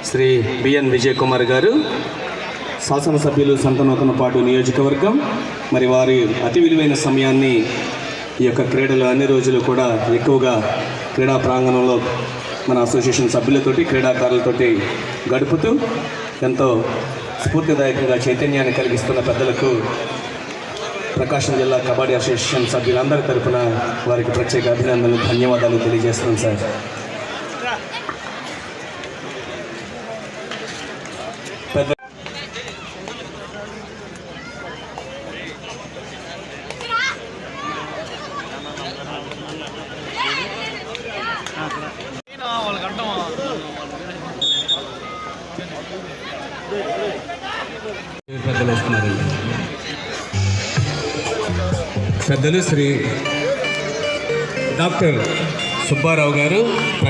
Shri B N Vijay Kumar గారు, శాసనసభ్యులు సంతనూతనపాడు నియోజకవర్గం. మరి వారి అతి విలువైన సమయాన్ని ఈ యొక్క క్రీడలు అన్ని రోజులు కూడా ఎక్కువగా క్రీడా ప్రాంగణంలో మన అసోసియేషన్ సభ్యులతోటి క్రీడాకారులతోటి గడుపుతూ ఎంతో స్ఫూర్తిదాయకంగా చైతన్యాన్ని కలిగిస్తున్న పెద్దలకు ప్రకాశం జిల్లా కబడ్డీ అసోసియేషన్ సభ్యులందరి తరఫున వారికి ప్రత్యేక అభినందనలు, ధన్యవాదాలు తెలియజేస్తున్నాం సార్. పెద్దలు వస్తున్నారు. పెద్దలు శ్రీ డాక్టర్ సుబ్బారావు గారు.